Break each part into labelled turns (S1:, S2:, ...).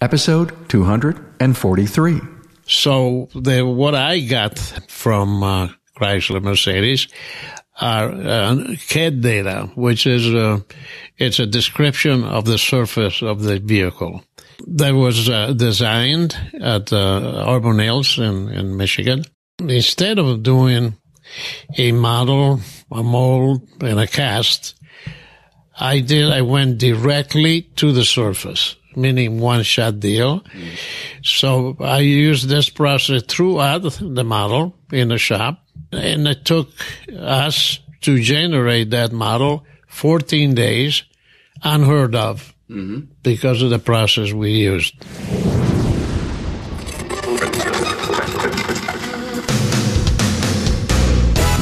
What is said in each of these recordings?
S1: Episode 243.
S2: So what I got from Chrysler Mercedes are CAD data, which is it's a description of the surface of the vehicle. That was designed at Auburn Hills in Michigan. Instead of doing a model, a mold, and a cast, I went directly to the surface, meaning one-shot deal. So I used this process throughout the model in the shop, and it took us to generate that model 14 days, unheard of, because of the process we used.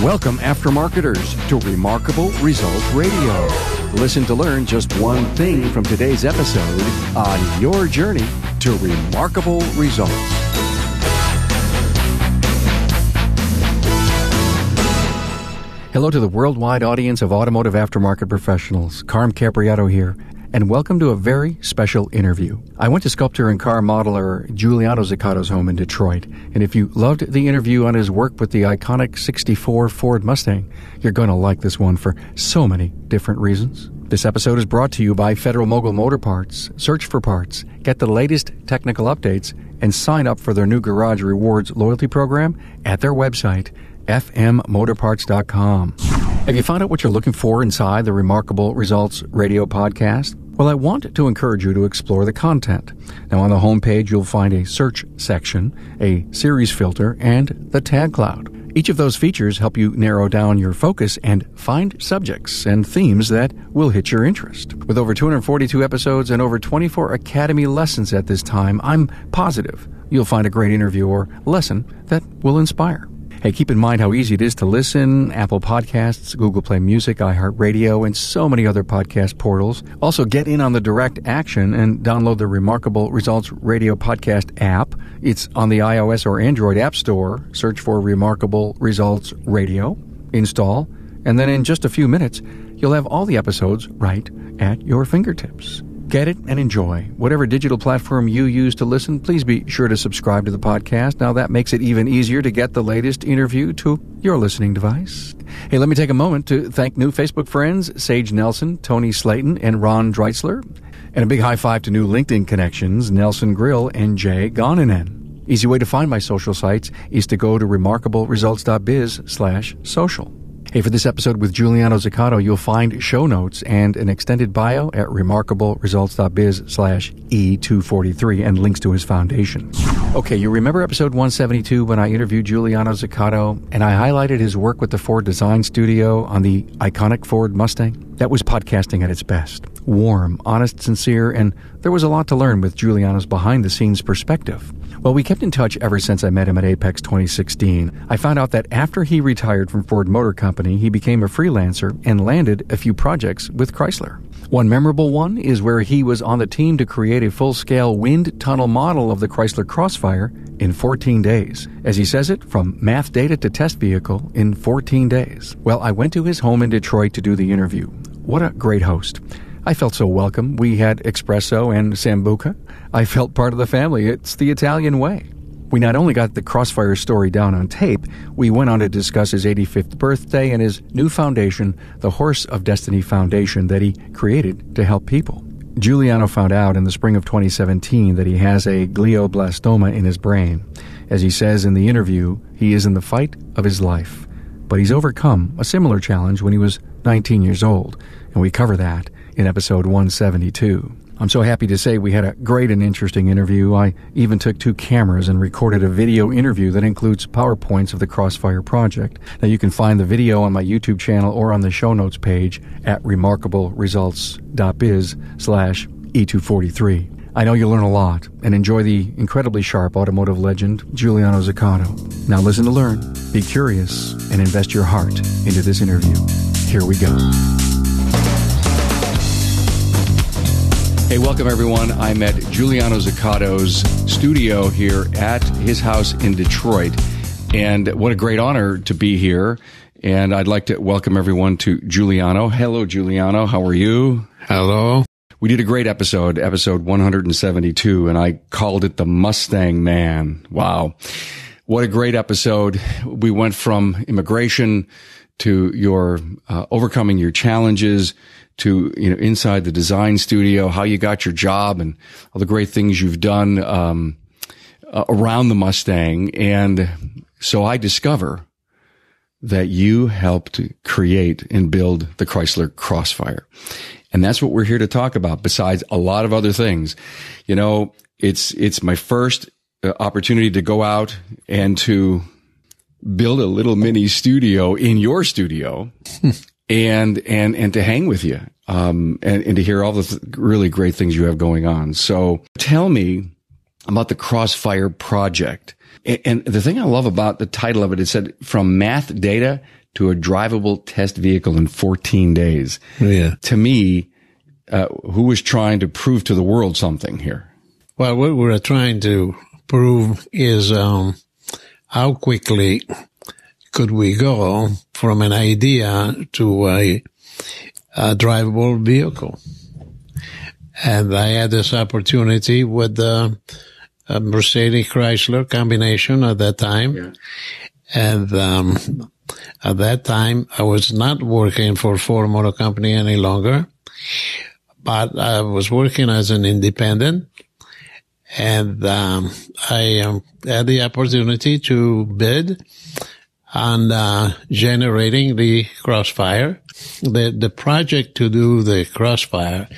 S1: Welcome, aftermarketers, to Remarkable Results Radio. Listen to learn just one thing from today's episode on your journey to remarkable results. Hello to the worldwide audience of automotive aftermarket professionals. Carm Capriato here, and welcome to a very special interview. I went to sculptor and car modeler Giuliano Zuccato's home in Detroit, and if you loved the interview on his work with the iconic 64 Ford Mustang, you're going to like this one for so many different reasons. This episode is brought to you by Federal Mogul Motor Parts. Search for parts, get the latest technical updates, and sign up for their new Garage Rewards loyalty program at their website, fmmotorparts.com. Have you found out what you're looking for inside the Remarkable Results Radio podcast? Well, I want to encourage you to explore the content. Now, on the homepage, you'll find a search section, a series filter, and the tag cloud. Each of those features help you narrow down your focus and find subjects and themes that will hit your interest. With over 242 episodes and over 24 Academy lessons at this time, I'm positive you'll find a great interview or lesson that will inspire. Hey, keep in mind how easy it is to listen. Apple Podcasts, Google Play Music, iHeartRadio, and so many other podcast portals. Also, get in on the direct action and download the Remarkable Results Radio Podcast app. It's on the iOS or Android App Store. Search for Remarkable Results Radio, install, and then in just a few minutes, you'll have all the episodes right at your fingertips. Get it and enjoy. Whatever digital platform you use to listen, please be sure to subscribe to the podcast. Now that makes it even easier to get the latest interview to your listening device. Hey, let me take a moment to thank new Facebook friends, Sage Nelson, Tony Slayton, and Ron Dreitzler. And a big high five to new LinkedIn connections, Nelson Grill and Jay Goninen. Easy way to find my social sites is to go to remarkableresults.biz/social. Hey, for this episode with Giuliano Zuccato, you'll find show notes and an extended bio at remarkableresults.biz/E243 and links to his foundation. Okay, you remember episode 172 when I interviewed Giuliano Zuccato and I highlighted his work with the Ford Design Studio on the iconic Ford Mustang? That was podcasting at its best. Warm, honest, sincere, and there was a lot to learn with Giuliano's behind-the-scenes perspective. Well, we kept in touch ever since I met him at Apex 2016. I found out that after he retired from Ford Motor Company, he became a freelancer and landed a few projects with Chrysler. One memorable one is where he was on the team to create a full-scale wind tunnel model of the Chrysler Crossfire in 14 days. As he says it, from math data to test vehicle in 14 days. Well, I went to his home in Detroit to do the interview. What a great host. I felt so welcome. We had espresso and sambuca. I felt part of the family. It's the Italian way. We not only got the Crossfire story down on tape, we went on to discuss his 85th birthday and his new foundation, the Horse of Destiny Foundation, that he created to help people. Giuliano found out in the spring of 2017 that he has a glioblastoma in his brain. As he says in the interview, he is in the fight of his life. But he's overcome a similar challenge when he was 19 years old, and we cover that in episode 172. I'm so happy to say we had a great and interesting interview. I even took 2 cameras and recorded a video interview that includes PowerPoints of the Crossfire Project. Now you can find the video on my YouTube channel or on the show notes page at remarkableresults.biz/E243. I know you'll learn a lot and enjoy the incredibly sharp automotive legend, Giuliano Zuccato. Now listen to learn, be curious, and invest your heart into this interview. Here we go. Hey, welcome everyone. I'm at Giuliano Zuccato's studio here at his house in Detroit. And what a great honor to be here. And I'd like to welcome everyone to Giuliano. Hello, Giuliano. How are you?
S2: Hello.
S1: We did a great episode 172, and I called it the Mustang Man. Wow. What a great episode. We went from immigration to your overcoming your challenges to, inside the design studio, how you got your job and all the great things you've done around the Mustang. And so I discover that you helped create and build the Chrysler Crossfire. And that's what we're here to talk about, besides a lot of other things. It's my first opportunity to go out and to build a little mini studio in your studio and to hang with you, and to hear all the really great things you have going on. So tell me about the Crossfire Project. And the thing I love about the title of it, it said from math data to a drivable test vehicle in 14 days.
S2: Yeah.
S1: To me, who was trying to prove to the world something here?
S2: Well, what we're trying to prove is how quickly could we go from an idea to a drivable vehicle. And I had this opportunity with the Mercedes Chrysler combination at that time. Yeah. And at that time, I was not working for Ford Motor Company any longer, but I was working as an independent. And I had the opportunity to bid on generating the Crossfire. The project to do the Crossfire,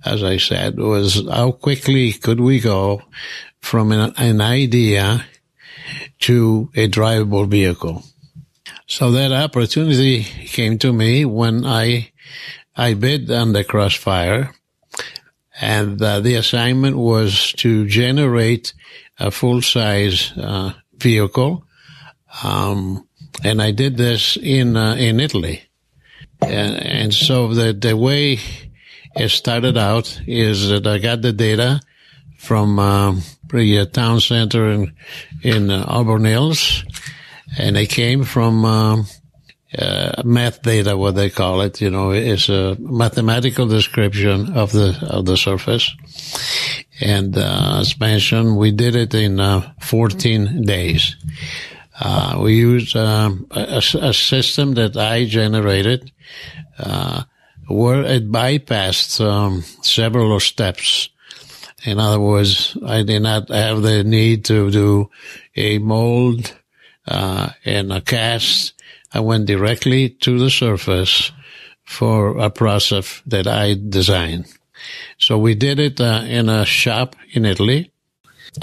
S2: as I said, was how quickly could we go from an idea to a drivable vehicle. So that opportunity came to me when I bid on the Crossfire. And the assignment was to generate a full-size vehicle, and I did this in Italy. And so the way it started out is that I got the data from the town center in Auburn Hills, and it came from math data, what they call it. It's a mathematical description of the surface. And as mentioned, we did it in 14 days. We used a system that I generated where it bypassed several steps. In other words, I did not have the need to do a mold and a cast. I went directly to the surface for a process that I designed. So we did it in a shop in Italy.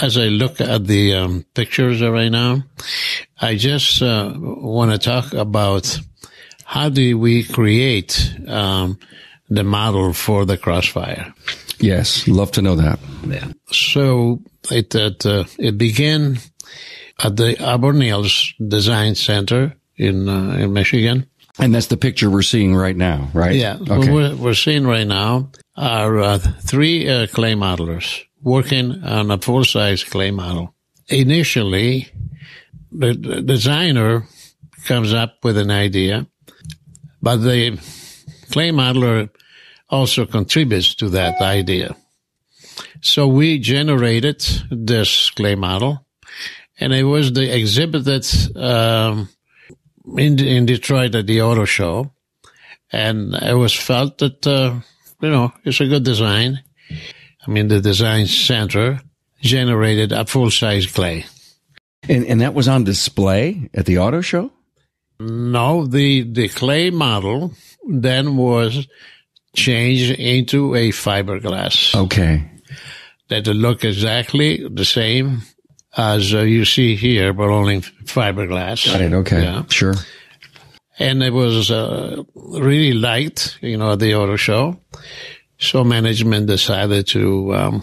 S2: As I look at the pictures right now, I just want to talk about how do we create the model for the Crossfire.
S1: Yes, love to know that.
S2: Yeah. So it began at the Auburn Hills Design Center in Michigan.
S1: And that's the picture we're seeing right now, right?
S2: Yeah.
S1: Okay.
S2: What we're seeing right now are three clay modelers working on a full-size clay model. Initially, the designer comes up with an idea, but the clay modeler also contributes to that idea. So we generated this clay model, and it was exhibited in Detroit at the auto show, and it was felt that it's a good design. I mean, the design center generated a full-size clay.
S1: And that was on display at the auto show?
S2: No, the clay model then was changed into a fiberglass.
S1: Okay.
S2: That would look exactly the same as you see here, but only fiberglass.
S1: Got it. Okay. Yeah. Sure.
S2: And it was really liked, at the auto show. So management decided to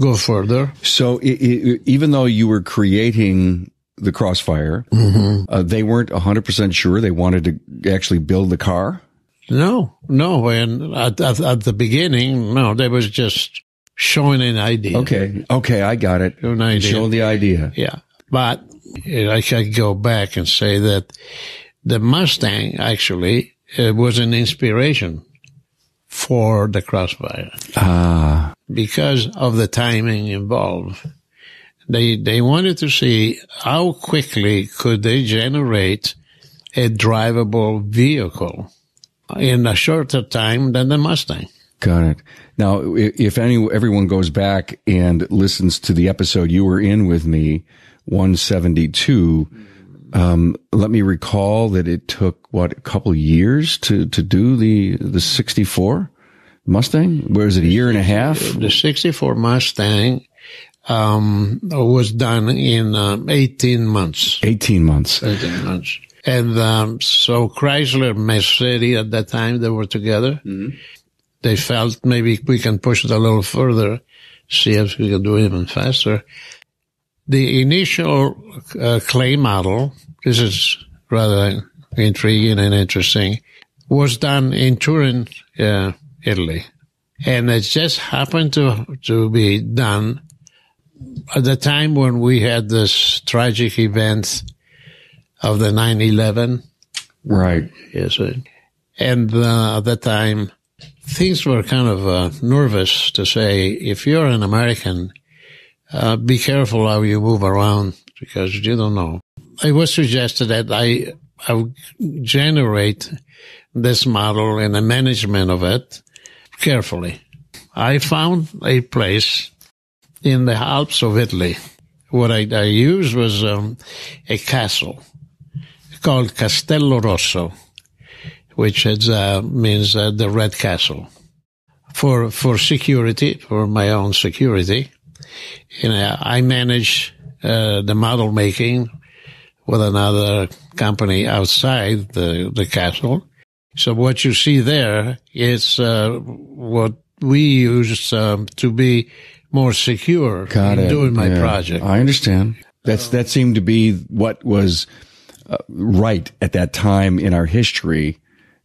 S2: go further.
S1: So even though you were creating the Crossfire, they weren't 100% sure they wanted to actually build the car?
S2: No. And at the beginning, no, they was just showing an idea.
S1: Okay, I got it.
S2: An idea.
S1: Show the idea.
S2: Yeah. But I could go back and say that the Mustang actually was an inspiration for the Crossfire. Because of the timing involved. They wanted to see how quickly could they generate a drivable vehicle in a shorter time than the Mustang.
S1: Got it. Now, if everyone goes back and listens to the episode you were in with me, 172, let me recall that it took, a couple years to do the 64 Mustang? Where is it, a year and a half?
S2: The 64 Mustang was done in 18 months.
S1: 18 months.
S2: 18 months. And so Chrysler, Mercedes at that time, they were together. Mm-hmm. They felt maybe we can push it a little further, see if we can do it even faster. The initial clay model, this is rather intriguing and interesting, was done in Turin, Italy. And it just happened to be done at the time when we had this tragic event of the 9/11.
S1: Right.
S2: Yes. And at that time, things were kind of nervous to say, if you're an American, be careful how you move around because you don't know. It was suggested that I would generate this model and the management of it carefully. I found a place in the Alps of Italy. What I used was a castle called Castello Rosso, which means the Red Castle. For security, for my own security, I manage the model making with another company outside the castle. So what you see there is what we use to be more secure in doing my project.
S1: I understand. That seemed to be what was right at that time in our history.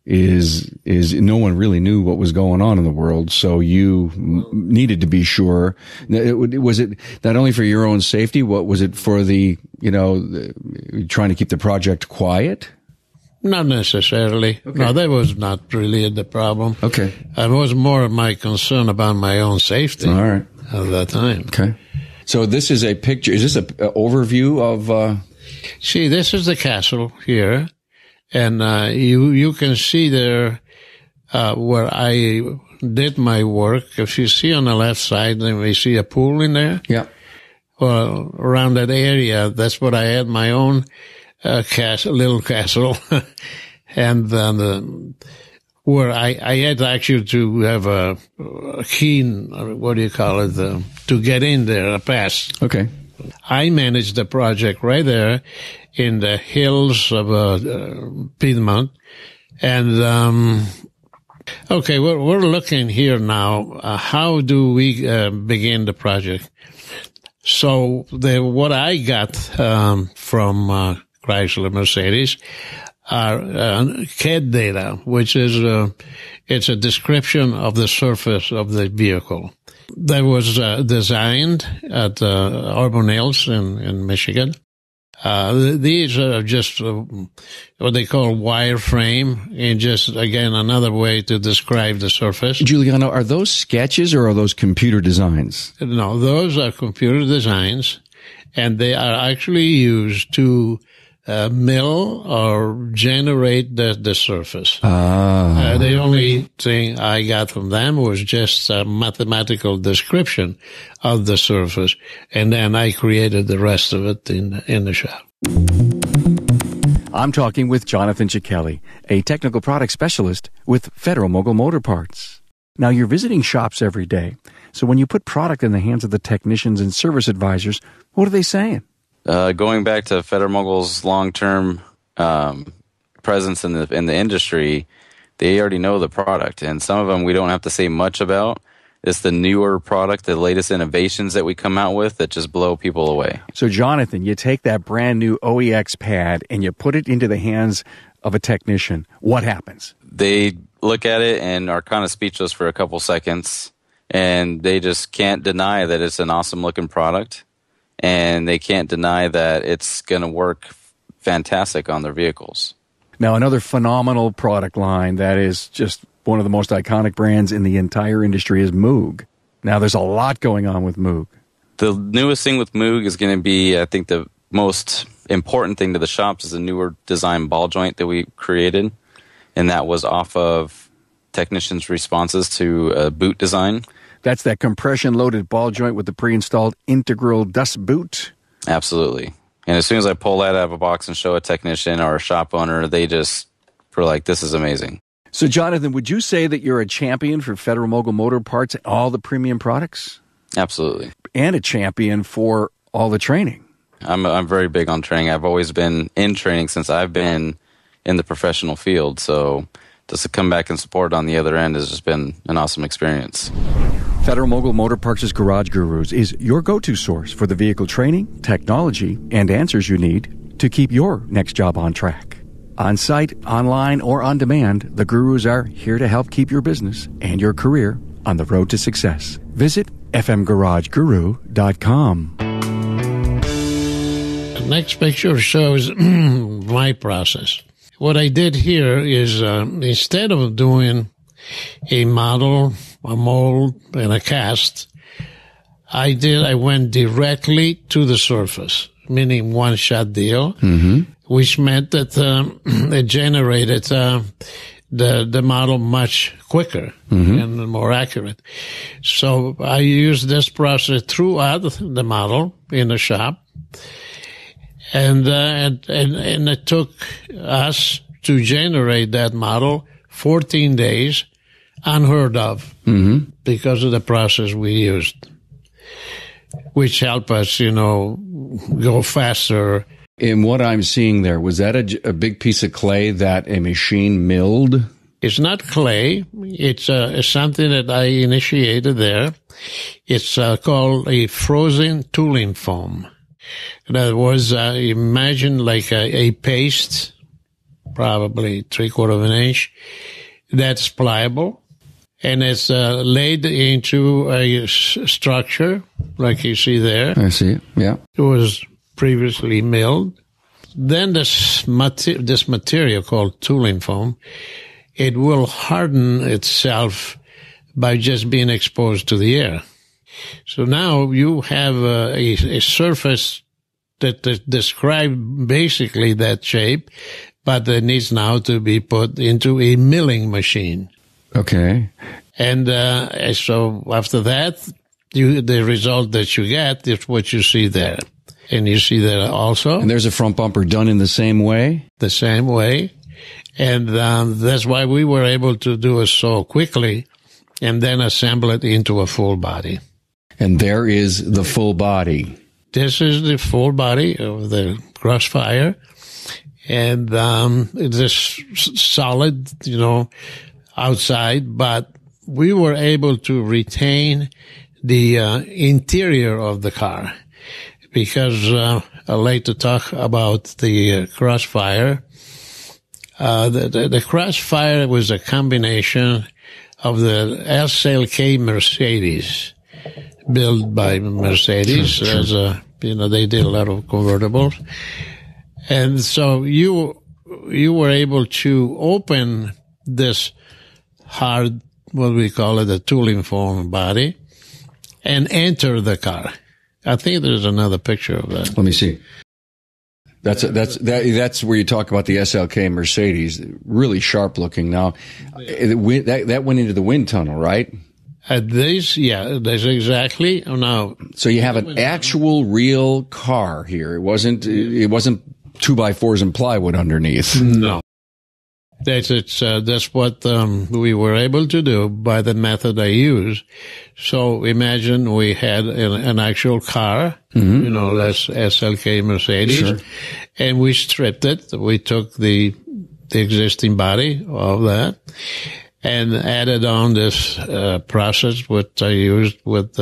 S1: Is no one really knew what was going on in the world, so you needed to be sure. Was it not only for your own safety? What was it for trying to keep the project quiet?
S2: Not necessarily. Okay. No, that was not really the problem.
S1: Okay.
S2: It was more of my concern about my own safety.
S1: All right.
S2: At that time.
S1: Okay. So this is a picture. Is this an overview of?
S2: See, this is the castle here. And you can see there where I did my work. If you see on the left side, then we see a pool in there.
S1: Yeah.
S2: Well, around that area, that's what I had my own little castle, and then where I had actually to have a keen, what do you call it, to get in there, a pass.
S1: Okay.
S2: I managed the project right there in the hills of Piedmont. And, okay, we're looking here now. How do we begin the project? So what I got from Chrysler Mercedes are CAD data, which is it's a description of the surface of the vehicle. That was designed at Auburn Hills in Michigan. These are just what they call wireframe, and just, again, another way to describe the surface.
S1: Giuliano, are those sketches or are those computer designs?
S2: No, those are computer designs, and they are actually used to mill or generate the surface. The only thing I got from them was just a mathematical description of the surface, and then I created the rest of it in the shop.
S1: I'm talking with Jonathan Zuccato, a technical product specialist with Federal Mogul Motor Parts. Now, you're visiting shops every day, so when you put product in the hands of the technicians and service advisors, what are they saying?
S3: Going back to Federal Mogul's long-term presence in the industry, they already know the product, and some of them we don't have to say much about. It's the newer product, the latest innovations that we come out with that just blow people away.
S1: So, Jonathan, you take that brand new OEX pad and you put it into the hands of a technician. What happens?
S3: They look at it and are kind of speechless for a couple seconds, and they just can't deny that it's an awesome-looking product. And they can't deny that it's going to work fantastic on their vehicles.
S1: Now, another phenomenal product line that is just one of the most iconic brands in the entire industry is Moog. Now, there's a lot going on with Moog.
S3: The newest thing with Moog is going to be, I think, the most important thing to the shops is a newer design ball joint that we created, and that was off of technicians' responses to a boot design.
S1: That's that compression-loaded ball joint with the pre-installed integral dust boot?
S3: Absolutely. And as soon as I pull that out of a box and show a technician or a shop owner, they just were like, this is amazing.
S1: So, Jonathan, would you say that you're a champion for Federal Mogul Motor Parts and all the premium products?
S3: Absolutely.
S1: And a champion for all the training?
S3: I'm very big on training. I've always been in training since I've been in the professional field. So just to come back and support on the other end has just been an awesome experience.
S1: Federal Mogul Motor Parts' Garage Gurus is your go-to source for the vehicle training, technology, and answers you need to keep your next job on track. On-site, online, or on demand, the Gurus are here to help keep your business and your career on the road to success. Visit fmgarageguru.com.
S2: The next picture shows my process. What I did here is instead of doing a model, a mold, and a cast, I went directly to the surface, meaning one-shot deal, which meant that it generated the model much quicker and more accurate. So I used this process throughout the model in the shop. And it took us to generate that model 14 days, unheard of, because of the process we used, which helped us, go faster.
S1: In what I'm seeing there, was that a big piece of clay that a machine milled?
S2: It's not clay. It's something that I initiated there. It's called a frozen tooling foam. That was, imagine like a paste, probably 3/4 of an inch, that's pliable, and it's laid into a structure, like you see there.
S1: I see it, yeah.
S2: It was previously milled. Then this material called tooling foam, it will harden itself by just being exposed to the air. So now you have a surface that describes basically that shape, but it needs now to be put into a milling machine.
S1: Okay.
S2: And so after that, the result that you get is what you see there. And you see that also.
S1: And there's a front bumper done in the same way?
S2: The same way. And that's why we were able to do it so quickly and then assemble it into a full body.
S1: And there is the full body.
S2: This is the full body of the Crossfire. And it's solid, outside, but we were able to retain the interior of the car because I'd like to talk about the Crossfire. The Crossfire was a combination of the SLK Mercedes, built by Mercedes. Sure. They did a lot of convertibles. And so you were able to open this hard, what we call it, a tooling foam body, and enter the car. I think there's another picture of that.
S1: Let me see. That's where you talk about the SLK Mercedes. Really sharp looking. Now, that went into the wind tunnel, right?
S2: That's exactly. Now,
S1: so you have an actual real car here. It wasn't 2x4s and plywood underneath.
S2: No. That's what we were able to do by the method I used. So imagine we had an actual car, that's SLK Mercedes, sure. And we stripped it. We took the existing body of that and added on this process, what I used with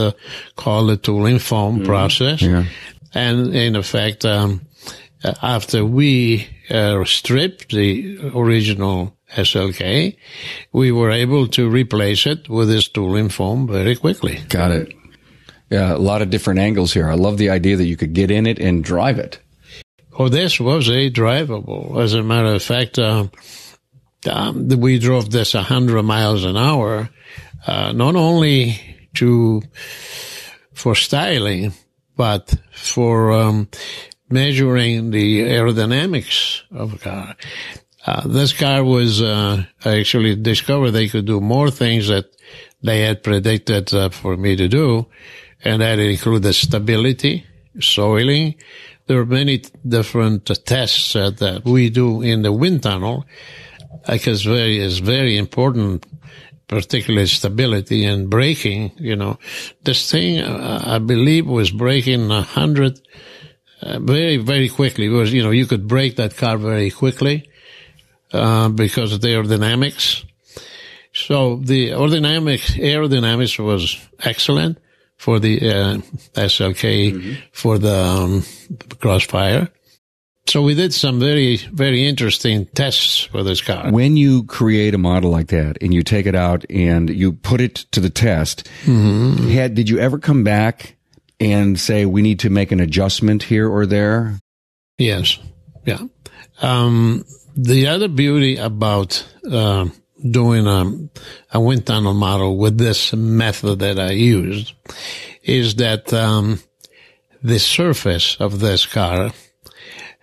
S2: called the tooling foam process. Yeah. And in effect, after we stripped the original SLK, we were able to replace it with this tooling foam very quickly.
S1: Got it. Yeah, a lot of different angles here. I love the idea that you could get in it and drive it.
S2: Oh, this was a drivable. As a matter of fact, we drove this 100 miles an hour, not only for styling, but for measuring the aerodynamics of a car. This car was actually discovered they could do more things that they had predicted for me to do, and that included stability, soiling. There are many different tests that we do in the wind tunnel, because it's very important, particularly stability and braking. This thing, I believe, was braking 100 very, very quickly. It was, you could brake that car very quickly because of the aerodynamics. So the aerodynamics was excellent for the SLK, for the Crossfire. So we did some very, very interesting tests for this car.
S1: When you create a model like that and you take it out and you put it to the test, did you ever come back and say, we need to make an adjustment here or there?
S2: Yes. Yeah. The other beauty about doing a wind tunnel model with this method that I used is that the surface of this car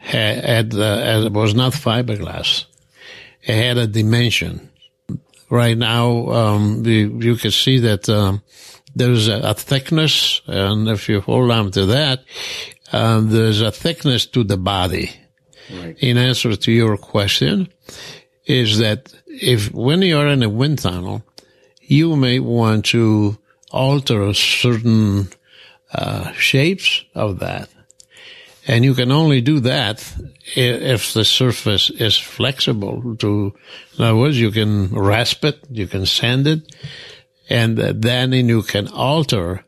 S2: was not fiberglass. It had a dimension. Right now, you can see that there's a thickness, and if you hold on to that, there's a thickness to the body. Right. In answer to your question, is that when you're in a wind tunnel, you may want to alter certain shapes of that. And you can only do that if the surface is flexible. In other words, you can rasp it, you can sand it, and then you can alter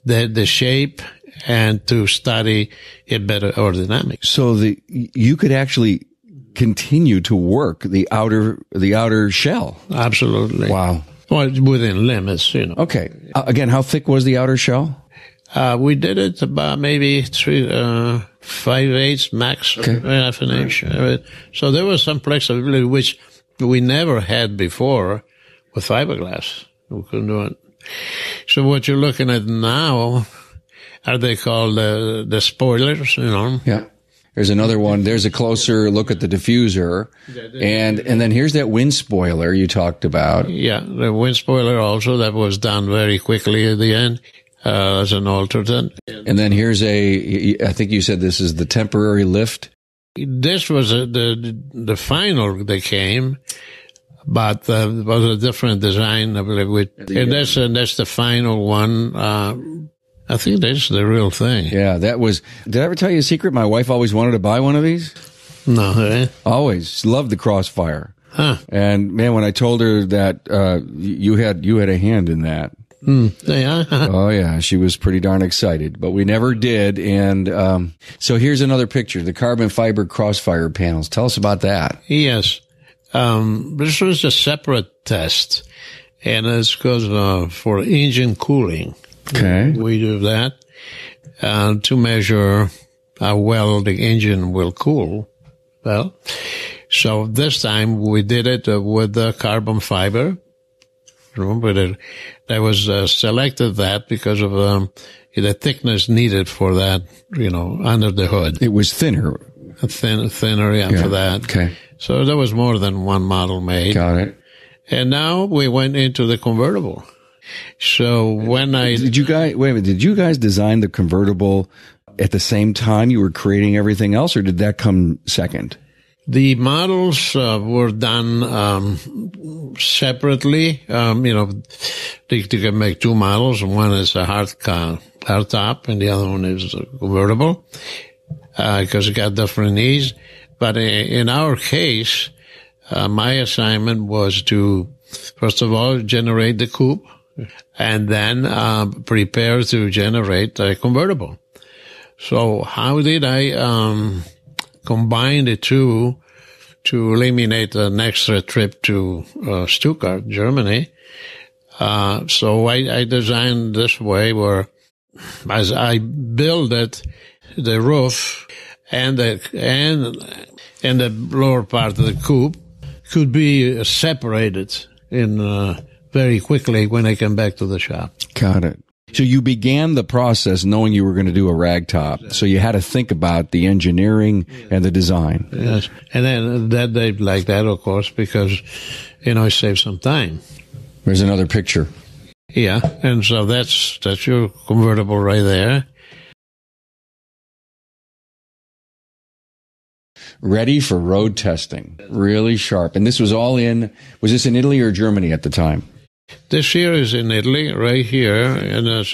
S2: the shape and to study it better aerodynamics.
S1: So you could actually continue to work the outer shell.
S2: Absolutely.
S1: Wow.
S2: Well, within limits,
S1: Okay. Again, how thick was the outer shell?
S2: We did it about maybe 5/8 max, half an inch. So there was some flexibility which we never had before with fiberglass. We couldn't do it. So what you're looking at now are they called the spoilers,
S1: Yeah. There's another one. There's a closer look at the diffuser. And then here's that wind spoiler you talked about.
S2: Yeah, the wind spoiler also, that was done very quickly at the end. As an alternate.
S1: And then here's I think you said this is the temporary lift.
S2: This was the final that came, but it was a different design, I believe. And that's the final one. I think that's the real thing.
S1: Yeah, did I ever tell you a secret? My wife always wanted to buy one of these.
S2: No, eh?
S1: Always. She loved the Crossfire.
S2: Huh.
S1: And man, when I told her that, you had a hand in that.
S2: Yeah.
S1: Oh yeah, she was pretty darn excited, but we never did. And so here's another picture: the carbon fiber Crossfire panels. Tell us about that.
S2: Yes, this was a separate test, and it's because for engine cooling.
S1: Okay,
S2: we do that to measure how well the engine will cool. Well, so this time we did it with the carbon fiber. Remember that was selected that because of the thickness needed for that, under the hood.
S1: It was thinner.
S2: Thinner, yeah, for that.
S1: Okay.
S2: So there was more than one model made.
S1: Got it.
S2: And now we went into the convertible. So
S1: did you guys design the convertible at the same time you were creating everything else, or did that come second?
S2: The models were done separately. They can make two models. One is a hard top, and the other one is a convertible, because it got different needs. But in our case, my assignment was to, first of all, generate the coupe, and then prepare to generate a convertible. So how did I combine the two to eliminate an extra trip to Stuttgart, Germany? So I designed this way where, as I built the roof and the lower part of the coupe, could be separated in very quickly when I come back to the shop.
S1: Got it. So you began the process knowing you were going to do a rag top. So you had to think about the engineering and the design.
S2: Yes. And then that they like that, of course, because, it saves some time.
S1: There's another picture.
S2: Yeah. And so that's your convertible right there.
S1: Ready for road testing. Really sharp. And this was was this in Italy or Germany at the time?
S2: This here is in Italy, right here, and it's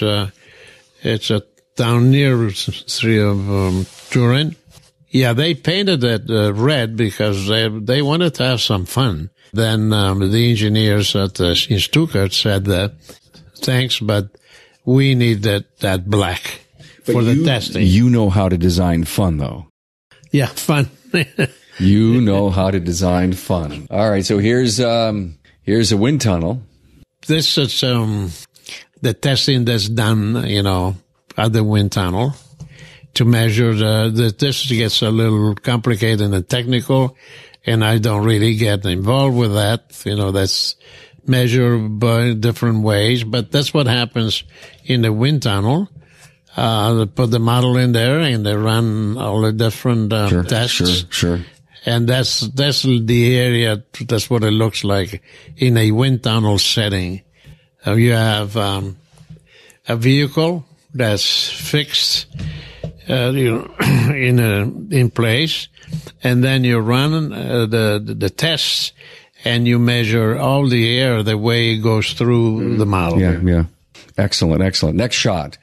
S2: a town near Turin. Yeah, they painted it red because they wanted to have some fun. Then the engineers in Stuttgart said that, thanks, but we need that black for the testing.
S1: You know how to design fun, though.
S2: Yeah, fun.
S1: You know how to design fun. All right, so here's a wind tunnel.
S2: This is the testing that's done, at the wind tunnel to measure this gets a little complicated and technical, and I don't really get involved with that. That's measured by different ways, but that's what happens in the wind tunnel. They put the model in there and they run all the different tests.
S1: Sure.
S2: And that's the area, that's what it looks like in a wind tunnel setting. You have a vehicle that's fixed in place, and then you run the tests, and you measure all the air the way it goes through the model.
S1: Yeah. Excellent. Next shot.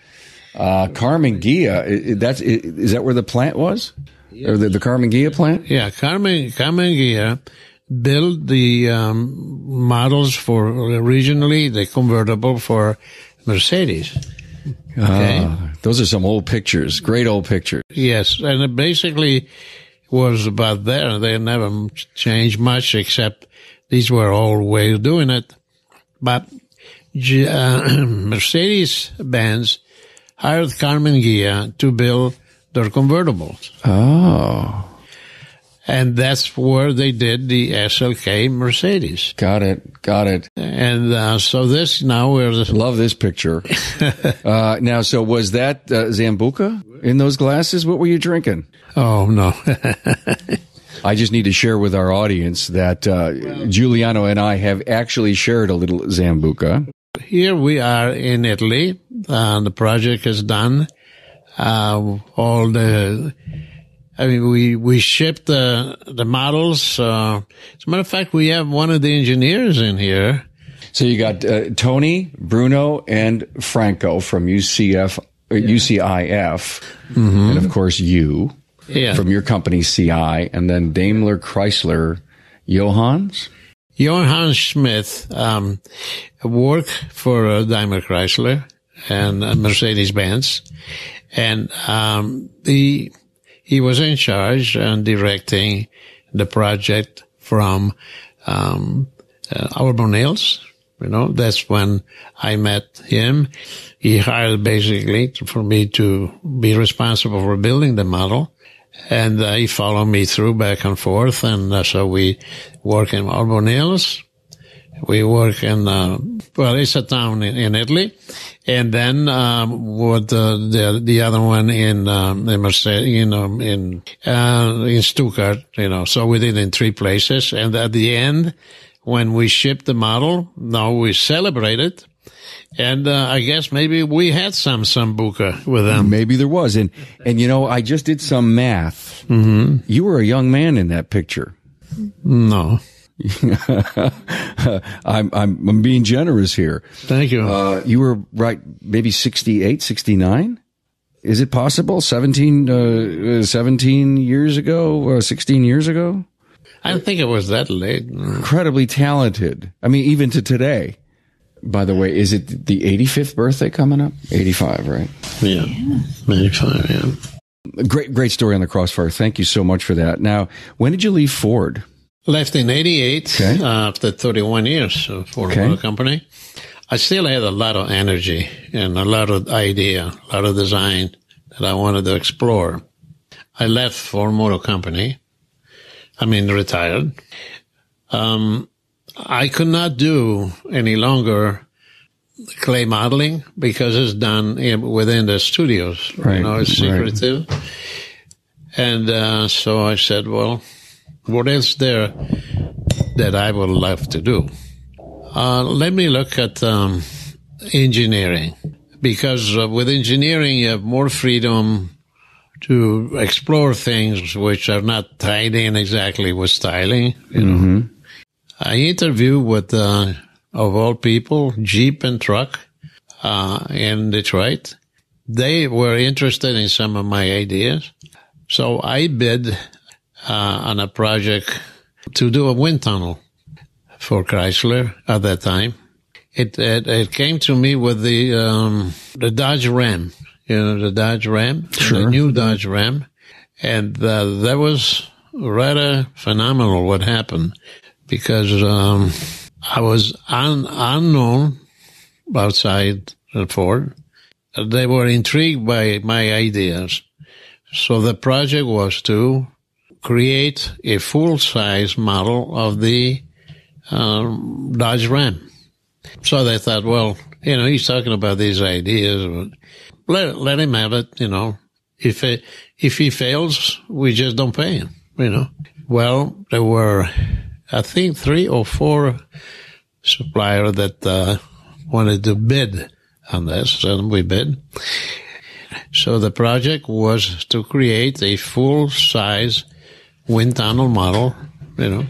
S1: Carmen Ghia, is that where the plant was? Or the Carmen Ghia plant?
S2: Yeah, Carmen Ghia built the models for originally the convertible for Mercedes. Okay.
S1: Those are some old pictures. Great old pictures.
S2: Yes, and it basically was about there. They never changed much, except these were old ways of doing it. But Mercedes-Benz hired Carmen Ghia to build their convertibles.
S1: Oh.
S2: And that's where they did the SLK Mercedes.
S1: Got it.
S2: And so this now we're...
S1: Love this picture. Now, so was that Zambuca in those glasses? What were you drinking?
S2: Oh, no.
S1: I just need to share with our audience that Giuliano and I have actually shared a little Zambuca.
S2: Here we are in Italy. The project is done. We shipped the models. As a matter of fact, we have one of the engineers in here.
S1: So you got Tony, Bruno, and Franco from UCIF, and of course you from your company CI, and then Daimler Chrysler, Johann
S2: Smith worked for Daimler Chrysler and Mercedes-Benz, and he was in charge and directing the project from Auburn Hills. That's when I met him. He hired basically for me to be responsible for building the model. And he followed me through back and forth. And so we work in Auburn Hills. We work in, it's a town in Italy. And then, with the other one in Stuttgart, so we did in 3 places. And at the end, when we shipped the model, now we celebrated. And, I guess maybe we had some Sambuca with them.
S1: Maybe there was. And I just did some math.
S2: Mm-hmm.
S1: You were a young man in that picture.
S2: No.
S1: I'm being generous here.
S2: Thank you.
S1: You were right, maybe 68, 69? Is it possible? 17 years ago, 16 years ago?
S2: I don't think it was that late.
S1: Incredibly talented. I mean, even to today. By the way, is it the 85th birthday coming up? 85, right?
S2: Yeah. 85, yeah.
S1: Great story on the Crossfire. Thank you so much for that. Now, when did you leave Ford?
S2: Left in 88, after 31 years for the company. I still had a lot of energy and a lot of idea, a lot of design that I wanted to explore. I left Ford Motor Company. Retired. I could not do any longer clay modeling because it's done within the studios.
S1: Right,
S2: You know, it's secretive. Right. And so I said, well, what else there that I would love to do? Let me look at engineering, because with engineering you have more freedom to explore things which are not tied in exactly with styling. You know, I interviewed with, of all people, Jeep and Truck in Detroit. They were interested in some of my ideas. So I bid on a project to do a wind tunnel for Chrysler at that time. It came to me with the Dodge Ram, you know, the Dodge Ram,
S1: sure.
S2: The new Dodge Ram. And that was rather phenomenal what happened, because I was unknown outside Ford. They were intrigued by my ideas. So the project was to create a full-size model of the Dodge Ram. So they thought, well, you know, he's talking about these ideas. Let him have it, you know. If he fails, we just don't pay him, you know. Well, there were, I think, 3 or 4 suppliers that wanted to bid on this, and we bid. So the project was to create a full-size wind tunnel model, you know,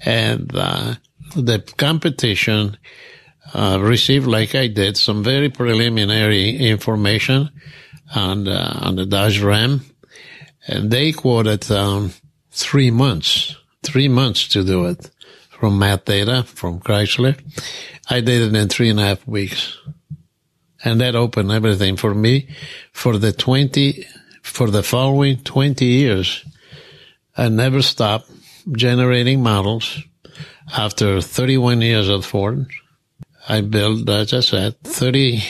S2: and the competition received, like I did, some very preliminary information on the Dodge Ram, and they quoted 3 months to do it from math data from Chrysler. I did it in 3.5 weeks. And that opened everything for me for the following 20 years. I never stopped generating models. After 31 years at Ford, I built, as I said, 30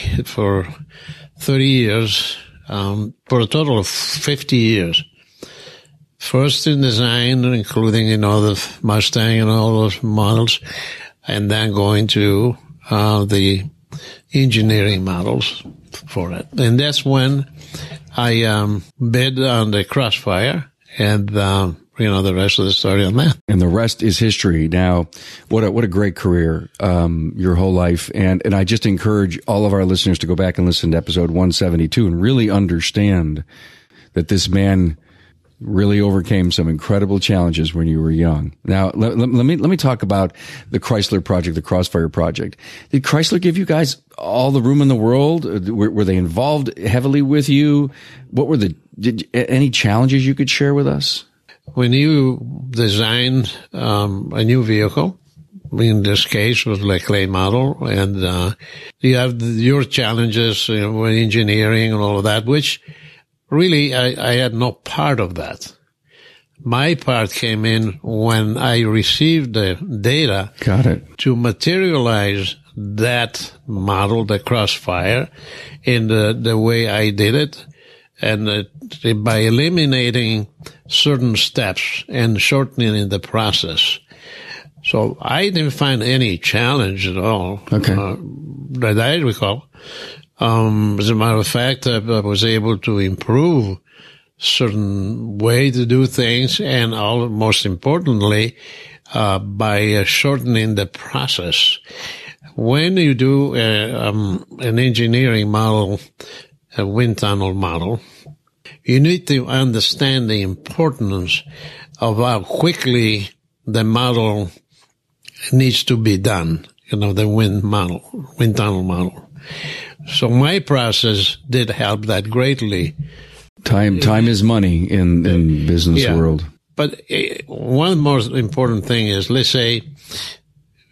S2: years, for a total of 50 years. First in design, including, you know, the Mustang and all those models, and then going to the engineering models for it. And that's when I bid on the Crossfire, and you know, the rest of the story on that.
S1: And the rest is history. Now, what a great career, your whole life. And I just encourage all of our listeners to go back and listen to episode 172 and really understand that this man really overcame some incredible challenges when you were young. Now, let me talk about the Chrysler project, the Crossfire project. Did Chrysler give you guys all the room in the world? Were they involved heavily with you? What were any challenges you could share with us?
S2: When you design a new vehicle, in this case was like clay model, and you have your challenges, you know, with engineering and all of that, which really I had no part of that. My part came in when I received the data.
S1: Got it.
S2: To materialize that model, the Crossfire, in the way I did it. And by eliminating certain steps and shortening the process. So I didn't find any challenge at all.
S1: Okay.
S2: That I recall. As a matter of fact, I was able to improve certain way to do things, and most importantly, by shortening the process. When you do an engineering model, a wind tunnel model, you need to understand the importance of how quickly the model needs to be done, you know, the wind tunnel model. So my process did help that greatly.
S1: Time is money in business world.
S2: But one most important thing is, let's say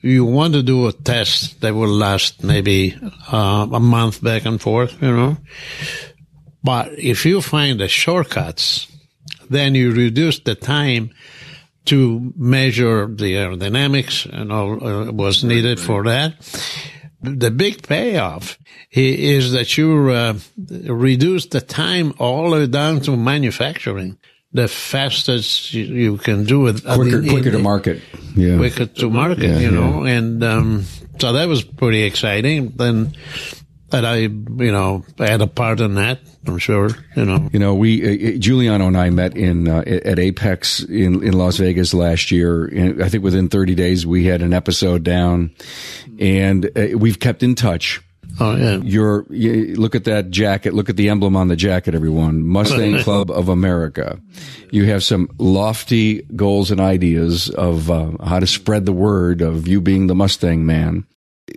S2: you want to do a test that will last maybe a month back and forth, you know. But if you find the shortcuts, then you reduce the time to measure the aerodynamics and all was needed for that. The big payoff is that you reduce the time all the way down to manufacturing. the fastest you can do it.
S1: Quicker to market. Yeah.
S2: Quicker to market, you know. And so that was pretty exciting. Then that I had a part in that, I'm sure,
S1: we Giuliano and I met at Apex in Las Vegas last year. And I think within 30 days we had an episode down, and we've kept in touch.
S2: Oh yeah.
S1: Look at that jacket. Look at the emblem on the jacket, everyone. Mustang Club of America. You have some lofty goals and ideas of how to spread the word of you being the Mustang Man.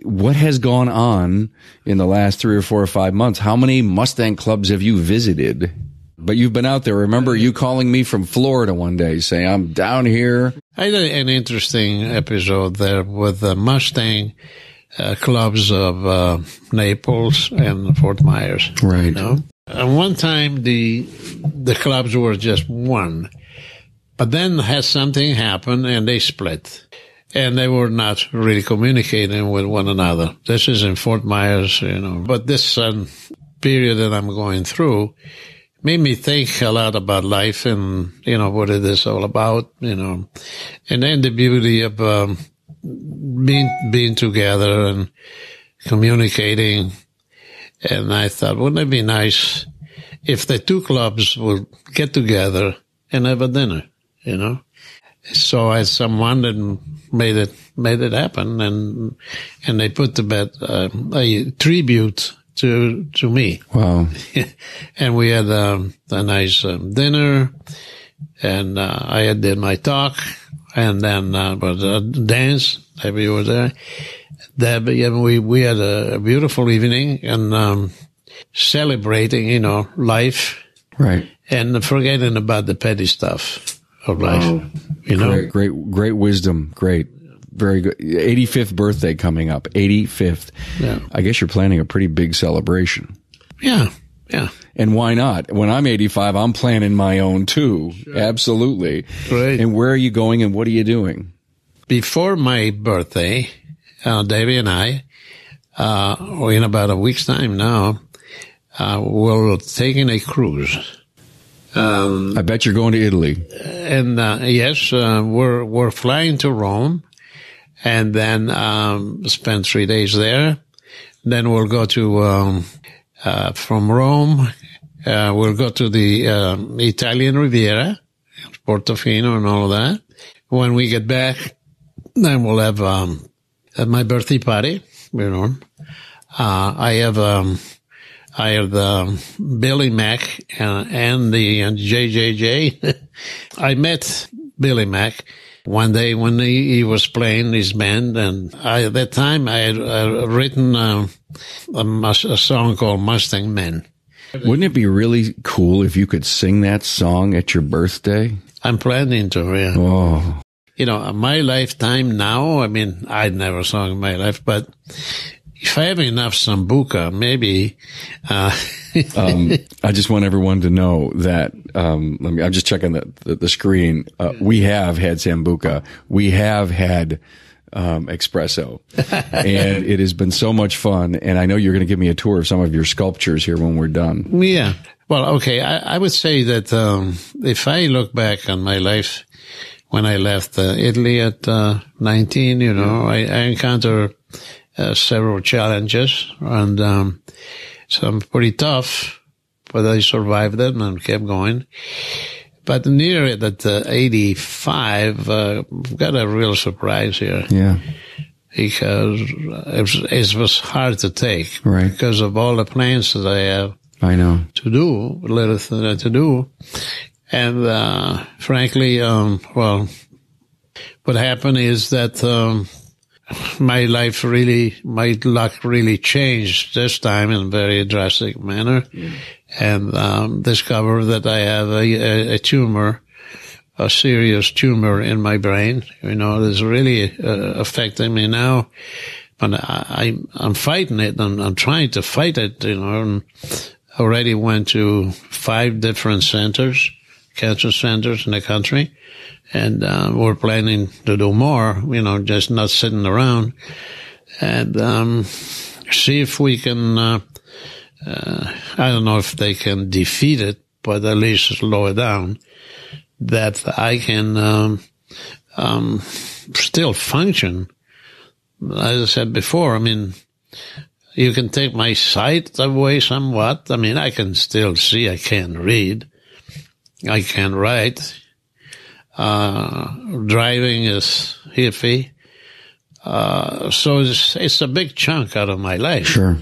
S1: What has gone on in the last 3 or 4 or 5 months? How many Mustang clubs have you visited? But you've been out there. Remember you calling me from Florida one day saying, I'm down here.
S2: I had an interesting episode there with the Mustang clubs of Naples and Fort Myers.
S1: Right.
S2: And one time the clubs were just one. But then had something happen and they split. And they were not really communicating with one another. This is in Fort Myers, But this period that I'm going through made me think a lot about life and, what it is all about, And then the beauty of being together and communicating. And I thought, wouldn't it be nice if the two clubs would get together and have a dinner, So I had someone that made it happen, and they put to bed a tribute to me.
S1: Wow!
S2: And we had a nice dinner, and I did my talk, and then was a dance. Debbie was there. We had a beautiful evening and celebrating, life,
S1: right,
S2: and forgetting about the petty stuff of life.
S1: Great wisdom. Great. Very good. 85th birthday coming up. 85th.
S2: Yeah.
S1: I guess you're planning a pretty big celebration.
S2: Yeah. Yeah.
S1: And why not? When I'm 85, I'm planning my own too. Sure. Absolutely.
S2: Right.
S1: And where are you going and what are you doing?
S2: Before my birthday, Davey and I, in about a week's time now, we're taking a cruise.
S1: I bet you're going to Italy.
S2: And yes, we're flying to Rome, and then spend 3 days there. Then we'll go to from Rome. We'll go to the Italian Riviera, Portofino, and all of that. When we get back, then we'll have my birthday party. I have Billy Mack and the JJJ. I met Billy Mack one day when he was playing his band, and at that time I had written a song called Mustang Man.
S1: Wouldn't it be really cool if you could sing that song at your birthday?
S2: I'm planning to, yeah.
S1: Oh.
S2: My lifetime now, I'd never sung in my life, but if I have enough Sambuca, maybe.
S1: I just want everyone to know that, I'm just checking the screen. We have had Sambuca. We have had, espresso. And it has been so much fun. And I know you're going to give me a tour of some of your sculptures here when we're done.
S2: Yeah. Well, okay. I would say that, if I look back on my life, when I left Italy at 19, I encountered several challenges, and some pretty tough, but I survived them and kept going. But near it at 85, got a real surprise here.
S1: Yeah.
S2: Because it was hard to take.
S1: Right.
S2: Because of all the plans that I have.
S1: I know.
S2: To do, to do. And, frankly, what happened is that, my luck really changed this time in a very drastic manner. Yeah. And, discovered that I have a tumor, a serious tumor in my brain. It's really, affecting me now. But I'm fighting it. I'm trying to fight it, and already went to 5 different cancer centers in the country. And, we're planning to do more, just not sitting around, and, see if we can, I don't know if they can defeat it, but at least slow it down, that I can still function. As I said before, I mean, you can take my sight away somewhat. I mean, I can still see. I can't read. I can write. Driving is iffy. So it's a big chunk out of my life.
S1: Sure.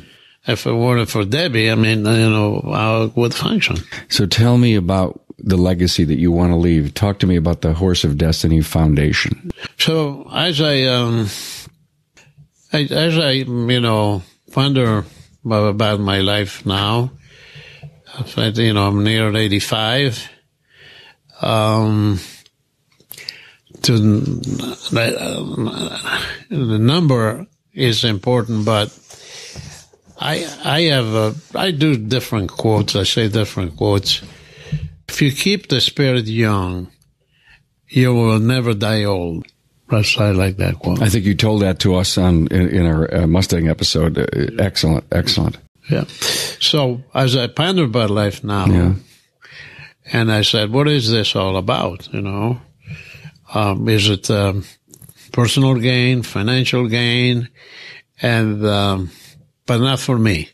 S2: If it weren't for Debbie, I mean, I would function.
S1: So tell me about the legacy that you want to leave. Talk to me about the Horse of Destiny Foundation. So
S2: as I wonder about my life now, I'm near 85. The number is important, but I do different quotes. I say different quotes. If you keep the spirit young, you will never die old. I like that quote.
S1: I think you told that to us in our Mustang episode. Excellent.
S2: Yeah. So as I ponder about life now, and I said, what is this all about? Is it personal gain, financial gain, and but not for me.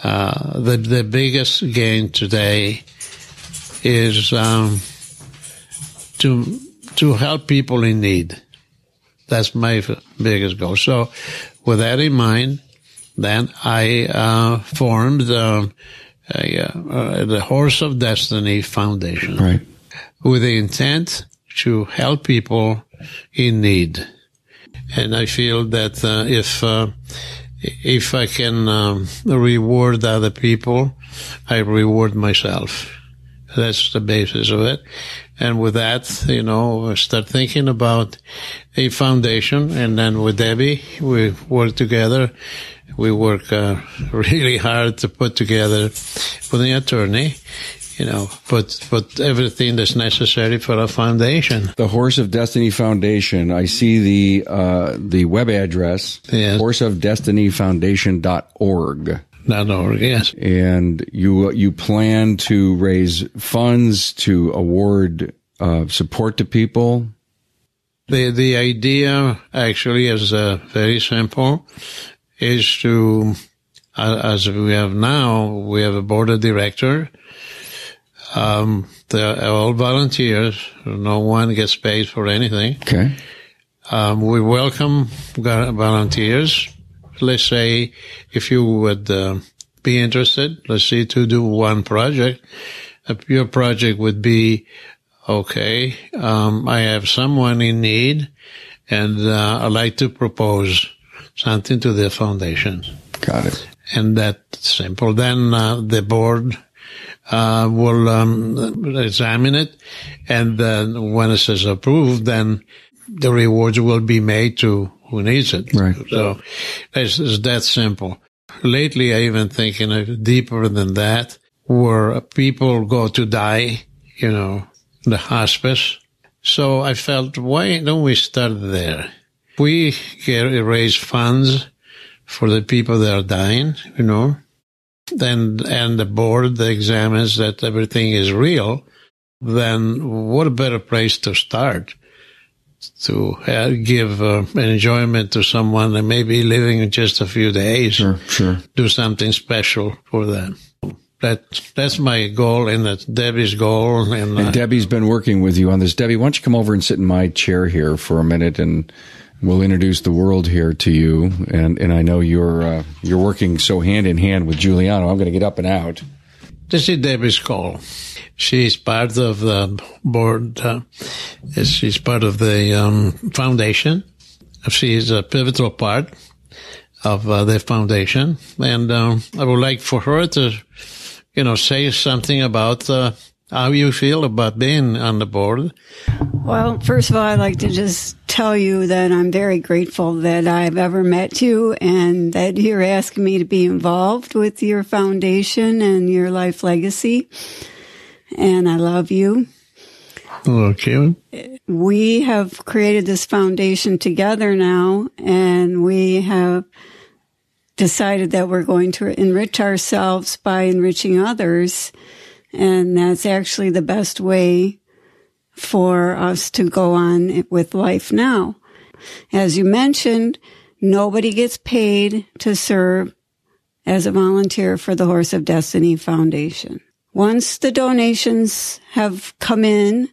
S2: The biggest gain today is to help people in need. That's my biggest goal. So with that in mind, then I formed the Horse of Destiny Foundation.
S1: Right.
S2: With the intent to help people in need. And I feel that if I can reward other people, I reward myself. That's the basis of it. And with that, start thinking about a foundation. And then with Debbie, we work together. We work really hard to put together with the attorney, put everything that's necessary for a foundation.
S1: The Horse of Destiny Foundation. I see the web address, horseofdestinyfoundation.org.
S2: .org, yes.
S1: And you plan to raise funds to award support to people?
S2: The idea actually is very simple, is to, as we have now, we have a board of directors. They're all volunteers. No one gets paid for anything.
S1: Okay.
S2: We welcome volunteers. Let's say if you would be interested, let's say to do one project. Your project would be, okay, I have someone in need, and I'd like to propose something to the foundation.
S1: Got it.
S2: And that's simple. Then the board will examine it, and then when it is approved, then the rewards will be made to who needs it.
S1: Right.
S2: So it's that simple. Lately, I even thinking of deeper than that, where people go to die, the hospice. So I felt, why don't we start there? We raise funds for the people that are dying, then, and the board examines that everything is real, then what a better place to start to give enjoyment to someone that may be living just a few days.
S1: Sure.
S2: Do something special for them. That's my goal, and that's Debbie's goal. And
S1: Debbie's been working with you on this. Debbie, why don't you come over and sit in my chair here for a minute, and we'll introduce the world here to you. And I know you're working so hand in hand with Giuliano. I'm going to get up and out.
S2: This is Debbie's goal. She's part of the board. She's part of the foundation. She's a pivotal part of the foundation. And I would like for her to, say something about how you feel about being on the board.
S4: Well, first of all, I'd like to just tell you that I'm very grateful that I've ever met you and that you're asking me to be involved with your foundation and your life legacy. And I love you.
S2: Okay.
S4: We have created this foundation together now, and we have decided that we're going to enrich ourselves by enriching others. And that's actually the best way for us to go on with life now. As you mentioned, nobody gets paid to serve as a volunteer for the Horse of Destiny Foundation. Once the donations have come in,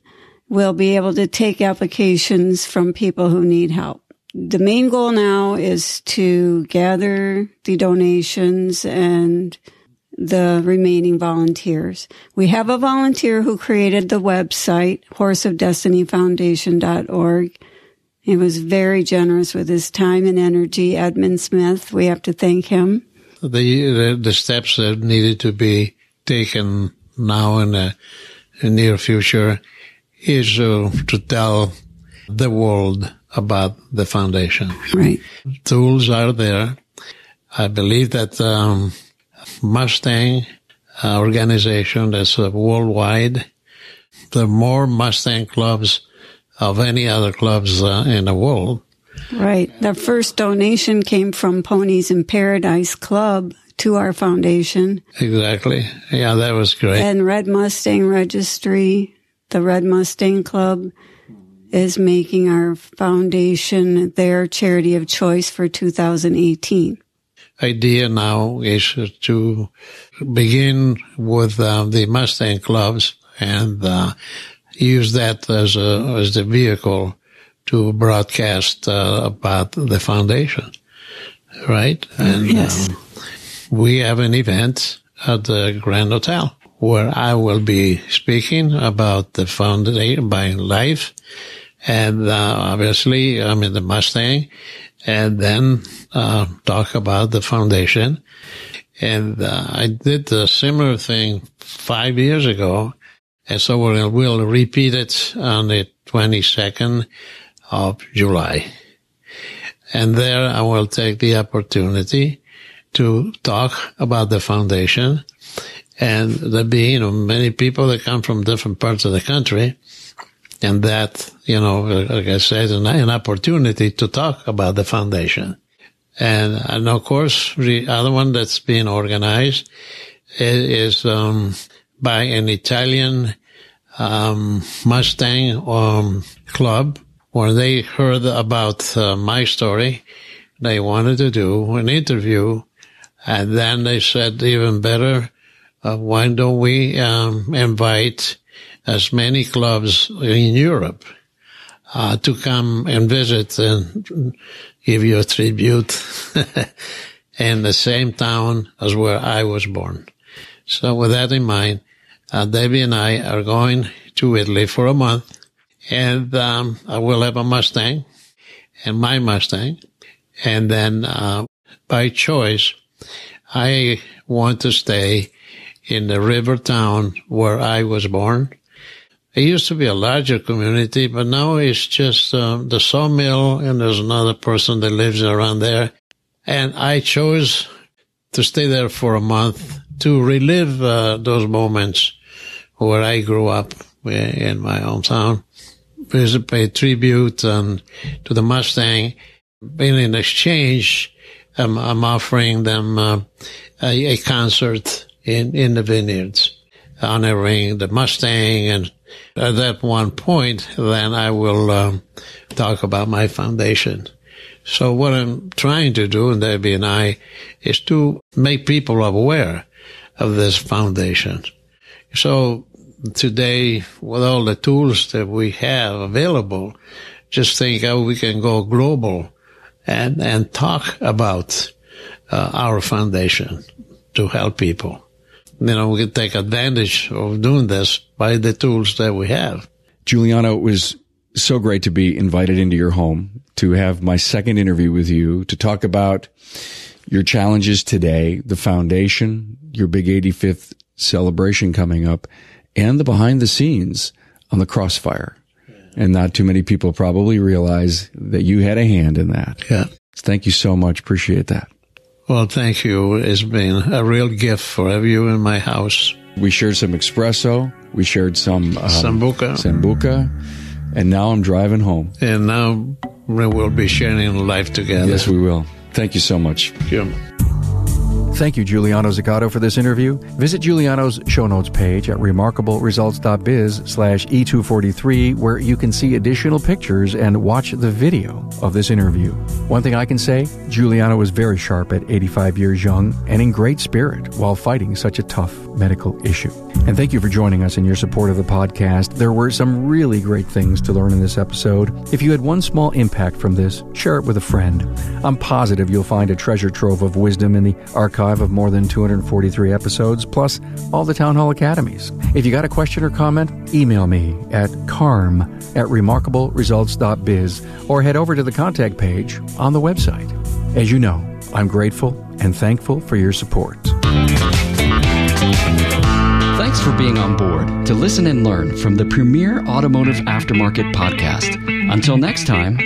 S4: we'll be able to take applications from people who need help. The main goal now is to gather the donations and the remaining volunteers. We have a volunteer who created the website, horseofdestinyfoundation.org. He was very generous with his time and energy. Edmund Smith, we have to thank him.
S2: The steps that needed to be taken now in the near future is to tell the world about the foundation.
S4: Right.
S2: Tools are there. I believe that Mustang organization that's worldwide. There are more Mustang clubs of any other clubs in the world.
S4: Right. The first donation came from Ponies in Paradise Club to our foundation.
S2: Exactly. Yeah, that was great.
S4: And Red Mustang Registry, the Red Mustang Club, is making our foundation their charity of choice for 2018.
S2: Idea now is to begin with the Mustang clubs and use that as the vehicle to broadcast about the foundation, right? And
S4: yes.
S2: We have an event at the Grand Hotel where I will be speaking about the foundation by life, and obviously I'm in the Mustang. And then talk about the foundation. And I did a similar thing 5 years ago, and so we'll repeat it on the 22nd of July. And there I will take the opportunity to talk about the foundation. And there be, many people that come from different parts of the country. And that, like I said, an opportunity to talk about the foundation. And of course, the other one that's being organized is by an Italian Mustang club, where they heard about my story. They wanted to do an interview, and then they said, even better, why don't we invite as many clubs in Europe to come and visit and give you a tribute in the same town as where I was born. So with that in mind, Debbie and I are going to Italy for a month, and I will have a Mustang and my Mustang. And then by choice, I want to stay in the river town where I was born. It used to be a larger community, but now it's just the sawmill, and there's another person that lives around there. And I chose to stay there for a month to relive those moments where I grew up in my hometown. Pay tribute to the Mustang. And in exchange, I'm offering them a concert in the vineyards, honoring the Mustang. And at that one point, then I will talk about my foundation. So what I'm trying to do, and Debbie and I, is to make people aware of this foundation. So today, with all the tools that we have available, just think how we can go global and talk about our foundation to help people. We can take advantage of doing this by the tools that we have.
S1: Giuliano, it was so great to be invited into your home, to have my second interview with you, to talk about your challenges today, the foundation, your big 85th celebration coming up, and the behind the scenes on the Crossfire. And not too many people probably realize that you had a hand in that.
S2: Yeah.
S1: Thank you so much. Appreciate that.
S2: Well, thank you. It's been a real gift for having you in my house.
S1: We shared some espresso. We shared some sambuca. And now I'm driving home.
S2: And now we'll be sharing life together.
S1: Yes, we will. Thank you so much.
S2: Sure.
S1: Thank you, Giuliano Zuccato, for this interview. Visit Giuliano's show notes page at remarkableresults.biz/E243, where you can see additional pictures and watch the video of this interview. One thing I can say, Giuliano was very sharp at 85 years young and in great spirit while fighting such a tough medical issue. And thank you for joining us and your support of the podcast. There were some really great things to learn in this episode. If you had one small impact from this, share it with a friend. I'm positive you'll find a treasure trove of wisdom in the archive of more than 243 episodes, plus all the Town Hall Academies. If you got a question or comment, email me at carm@remarkableresults.biz or head over to the contact page on the website. As you know, I'm grateful and thankful for your support.
S5: Thanks for being on board to listen and learn from the premier automotive aftermarket podcast. Until next time,